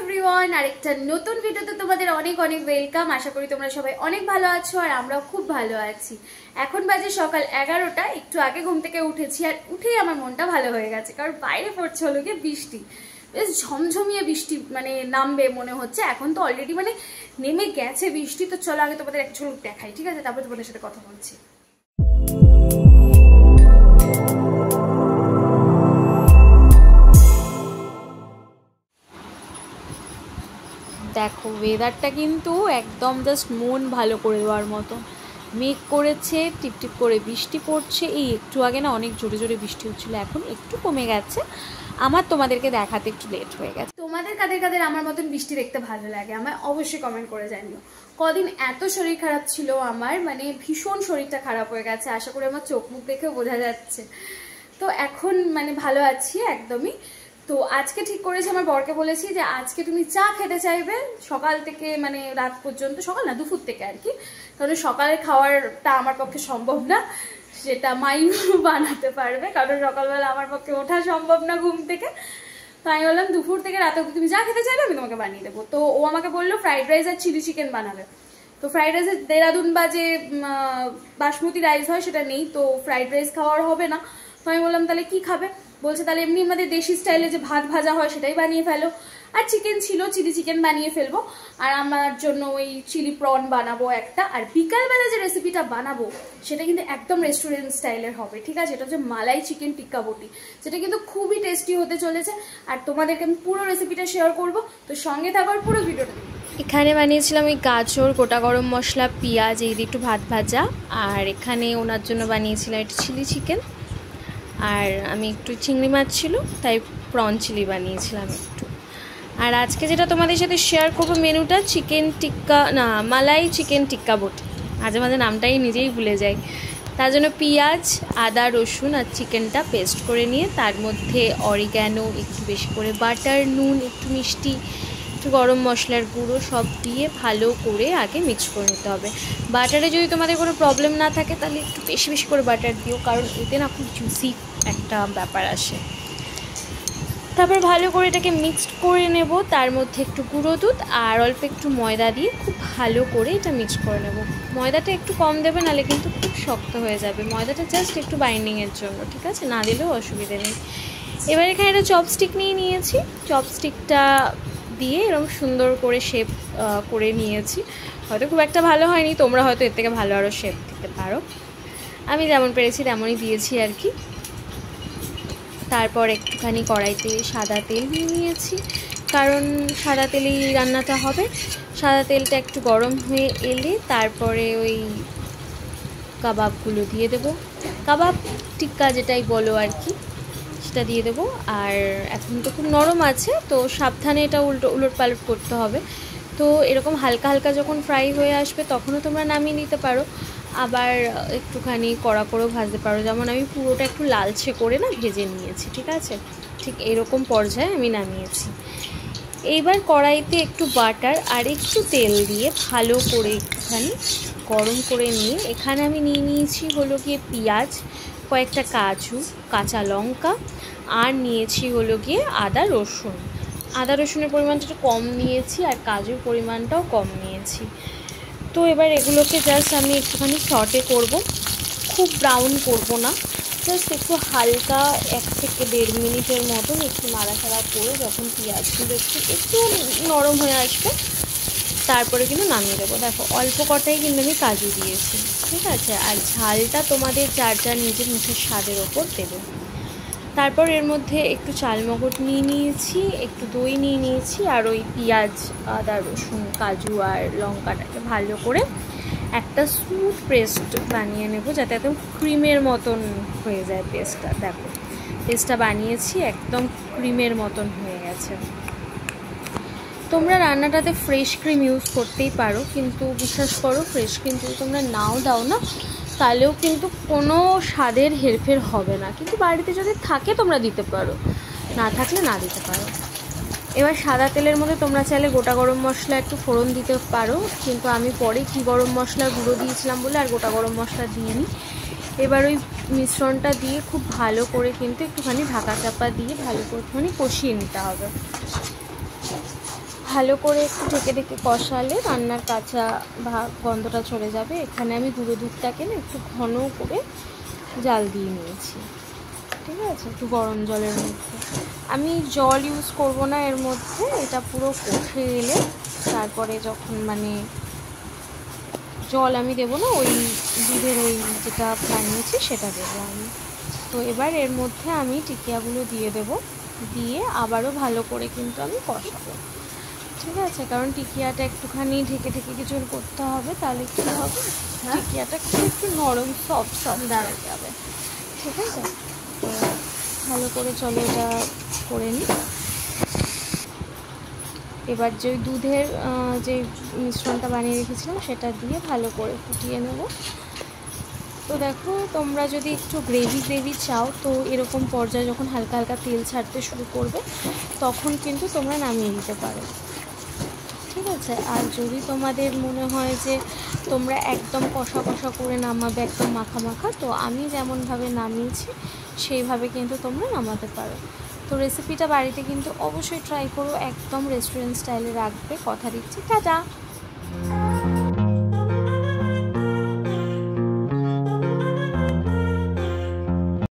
Everyone, আরেকটা নতুন ভিডিওতে তোমাদের অনেক অনেক ওয়েলকাম। আশা করি তোমরা সবাই অনেক ভালো আছো আর আমরাও খুব ভালো আছি। এখন বাজে সকাল 11টা, একটু আগে ঘুম থেকে উঠেছি আর উঠেই আমার মনটা ভালো হয়ে গেছে, কারণ বাইরে পড়ছে হলো গিয়ে বৃষ্টি, বেশ ঝমঝমিয়ে বৃষ্টি, মানে নামবে মনে হচ্ছে। এখন তো অলরেডি মানে নেমে গেছে বৃষ্টি। তো চলো আগে তোমাদের একটা ঝলক দেখাই, ঠিক আছে? তারপরে তোমাদের সাথে কথা বলছি। দেখো ওয়েদারটা কিন্তু একদম জাস্ট মন ভালো করে দেওয়ার মতো। মেঘ করেছে, টিপটিপ করে বৃষ্টি পড়ছে। এই একটু আগে না অনেক জোরে জোরে বৃষ্টি হচ্ছিলো, এখন একটু কমে গেছে। আমার তোমাদেরকে দেখাতে একটু লেট হয়ে গেছে। তোমাদের কাদের কাদের আমার মতন বৃষ্টি দেখতে ভালো লাগে আমায় অবশ্যই কমেন্ট করে জানিও। কদিন এত শরীর খারাপ ছিল আমার, মানে ভীষণ শরীরটা খারাপ হয়ে গেছে। আশা করি আমার চোখ মুখ দেখেও বোঝা যাচ্ছে। তো এখন মানে ভালো আছি একদমই। তো আজকে ঠিক করেছি, আমার বরকে বলেছি যে আজকে তুমি চা খেতে চাইবে সকাল থেকে মানে রাত পর্যন্ত, সকাল না দুপুর থেকে আর কি, কারণ সকালের খাওয়ারটা আমার পক্ষে সম্ভব না, সেটা মাই বানাতে পারবে, কারণ সকালবেলা আমার পক্ষে ওঠা সম্ভব না ঘুম থেকে। তো আমি বললাম দুপুর থেকে রাত অবধি তুমি যা খেতে চাইবে আমি তোমাকে বানিয়ে দেবো। তো ও আমাকে বললো ফ্রাইড রাইস আর চিলি চিকেন বানাবে। তো ফ্রাইড রাইসের দেরাদুন বা যে বাসমতি রাইস হয় সেটা নেই, তো ফ্রাইড রাইস খাওয়ার হবে না। তো আমি বললাম তাহলে কি খাবে? বলছে তাহলে এমনি আমাদের দেশি স্টাইলে যে ভাত ভাজা হয় সেটাই বানিয়ে ফেলো। আর চিকেন ছিল, চিলি চিকেন বানিয়ে ফেলবো। আর আমার জন্য ওই চিলি প্রন বানাবো একটা। আর বিকালবেলা যে রেসিপিটা বানাবো সেটা কিন্তু একদম রেস্টুরেন্ট স্টাইলের হবে, ঠিক আছে? এটা হচ্ছে মালাই চিকেন টিক্কা বটি, যেটা কিন্তু খুবই টেস্টি হতে চলেছে। আর তোমাদেরকে আমি পুরো রেসিপিটা শেয়ার করবো, তো সঙ্গে থাকার পুরো ভিডিওটা। এখানে বানিয়েছিলাম ওই গাজর, গোটা গরম মশলা, পেঁয়াজ, এই দিয়ে একটু ভাত ভাজা। আর এখানে ওনার জন্য বানিয়েছিলাম একটু চিলি চিকেন। আর আমি একটু চিংড়ি মাছ ছিল তাই প্রন চিলি বানিয়েছিলাম একটু। আর আজকে যেটা তোমাদের সাথে শেয়ার করবো মেনুটা চিকেন টিক্কা, না মালাই চিকেন টিক্কা বটি। মাঝে মাঝে নামটাই নিজেই ভুলে যাই। তার জন্য পেঁয়াজ, আদা, রসুন আর চিকেনটা পেস্ট করে নিয়ে তার মধ্যে অরিগ্যানো, একটু বেশি করে বাটার, নুন, একটু মিষ্টি, একটু গরম মশলার গুঁড়ো সব দিয়ে ভালো করে আগে মিক্স করে নিতে হবে। বাটারে যদি তোমাদের কোনো প্রবলেম না থাকে তাহলে একটু বেশি বেশি করে বাটার দিও, কারণ এতে না খুব জুসি একটা ব্যাপার আসে। তারপর ভালো করে এটাকে মিক্সড করে নেব। তার মধ্যে একটু গুঁড়ো দুধ আর অল্প একটু ময়দা দিয়ে খুব ভালো করে এটা মিক্স করে নেব। ময়দাটা একটু কম দেবে, নাহলে কিন্তু খুব শক্ত হয়ে যাবে। ময়দাটা জাস্ট একটু বাইন্ডিংয়ের জন্য, ঠিক আছে? না দিলেও অসুবিধে নেই। এবার এখানে একটা চপস্টিক নিয়ে নিয়েছি, চপস্টিকটা দিয়ে এরকম সুন্দর করে শেপ করে নিয়েছি। হয়তো খুব একটা ভালো হয়নি, তোমরা হয়তো এর থেকে ভালো আরও শেপ দিতে পারো। আমি যেমন পেরেছি তেমনই দিয়েছি আর কি। তারপর একটুখানি কড়াইতে সাদা তেল নিয়ে নিয়েছি, কারণ সাদা তেলেই রান্নাটা হবে। সাদা তেলটা একটু গরম হয়ে এলে তারপরে ওই কাবাবগুলো দিয়ে দেবো, কাবাব টিক্কা যেটাই বলো আর কি, সেটা দিয়ে দেবো। আর এখন তো খুব নরম আছে, তো সাবধানে এটা উলট পালট করতে হবে। তো এরকম হালকা হালকা যখন ফ্রাই হয়ে আসবে তখনও তোমরা নামিয়ে নিতে পারো, আবার একটুখানি কড়া করেও ভাজতে পারো। যেমন আমি পুরোটা একটু লালচে করে না ভেজে নিয়েছি, ঠিক আছে? ঠিক এরকম পর্যায়ে আমি নামিয়েছি। এইবার কড়াইতে একটু বাটার আর একটু তেল দিয়ে ভালো করে একটুখানি গরম করে নিয়ে এখানে আমি নিয়ে নিয়েছি হলো গিয়ে পেঁয়াজ, কয়েকটা কাজু, কাঁচা লঙ্কা, আর নিয়েছি হলো গিয়ে আদা রসুন। আদা রসুনের পরিমাণটা একটু কম নিয়েছি আর কাজুর পরিমাণটাও কম নিয়েছি। তো এবার এগুলোকে জাস্ট আমি একটুখানি সটে করব, খুব ব্রাউন করব না, জাস্ট একটু হালকা 1 থেকে 1.5 মিনিটের মতন একটু নাড়াচাড়া করে যখন পেঁয়াজগুলো একটু নরম হয়ে আসবে তারপরে কিন্তু নামিয়ে দেবো। দেখো অল্প কটাই কিন্তু আমি কাজু দিয়েছি, ঠিক আছে? আর ঝালটা তোমাদের যার যার নিজের মুখের স্বাদের ওপর দেবে। তারপর এর মধ্যে একটু চালমগজ নিয়ে নিয়েছি, একটু দই নিয়ে নিয়েছি, আর ওই পেঁয়াজ, আদা রসুন, কাজু আর লঙ্কাটাকে ভালো করে একটা স্মুথ পেস্ট বানিয়ে নেব, যাতে একদম ক্রিমের মতন হয়ে যায় পেস্টটা। দেখো পেস্টটা বানিয়েছি, একদম ক্রিমের মতন হয়ে গেছে। তোমরা রান্নাটাতে ফ্রেশ ক্রিম ইউজ করতেই পারো, কিন্তু বিশ্বাস করো ফ্রেশ ক্রিম যদি তোমরা নাও দাও না তাহলেও কিন্তু কোনো স্বাদের হেরফের হবে না। কিন্তু বাড়িতে যদি থাকে তোমরা দিতে পারো, না থাকলে না দিতে পারো। এবার সাদা তেলের মধ্যে তোমরা চাইলে গোটা গরম মশলা একটু ফোড়ন দিতে পারো, কিন্তু আমি পরে কি গরম মশলার গুঁড়ো দিয়েছিলাম বলে আর গোটা গরম মশলা দিইনি। এবার ওই মিশ্রণটা দিয়ে খুব ভালো করে কিন্তু একটুখানি ঢাকা চাপা দিয়ে ভালো করে একটুখানি কষিয়ে নিতে হবে। ভালো করে একটু ঢেকে ঢেকে কষালে রান্নার কাঁচা গন্ধটা চলে যাবে। এখানে আমি গুঁড়ো দুধটাকে না একটু ঘন করে জাল দিয়ে নিয়েছি, ঠিক আছে, একটু গরম জলের মধ্যে। আমি জল ইউজ করব না এর মধ্যে, এটা পুরো কষে এলে তারপরে যখন মানে জল আমি দেবো না, ওই দুধের ওই যেটা বানিয়েছি সেটা দেবো আমি। তো এবার এর মধ্যে আমি টিকিয়াগুলো দিয়ে দেব, দিয়ে আবারও ভালো করে কিন্তু আমি কষাবো, ঠিক আছে, কারণ টিকিয়াটা একটুখানি ঢেকে ঢেকে কিছু করতে হবে, তাহলে কী হবে টিকিয়াটা একটু নরম সফট হয়ে যাবে, ঠিক আছে। তো ভালো করে চলো এটা করে নিই। এবার যে ওই দুধের যে মিশ্রণটা বানিয়ে রেখেছিলাম সেটা দিয়ে ভালো করে ফুটিয়ে নেব। তো দেখো, তোমরা যদি একটু গ্রেভি চাও তো এরকম পর্যায়ে যখন হালকা হালকা তেল ছাড়তে শুরু করবে তখন কিন্তু তোমরা নামিয়ে দিতে পারো, ঠিক আছে। আর যদি তোমাদের মনে হয় যে তোমরা একদম কষা কষা করে নামাবে, একদম মাখা মাখা, তো আমি যেমনভাবে নামিয়েছি সেইভাবে কিন্তু তোমরা নামাতে পারো। তো রেসিপিটা বাড়িতে কিন্তু অবশ্যই ট্রাই করো, একদম রেস্টুরেন্ট স্টাইলে রাখবে, কথা দিচ্ছি। টাটা।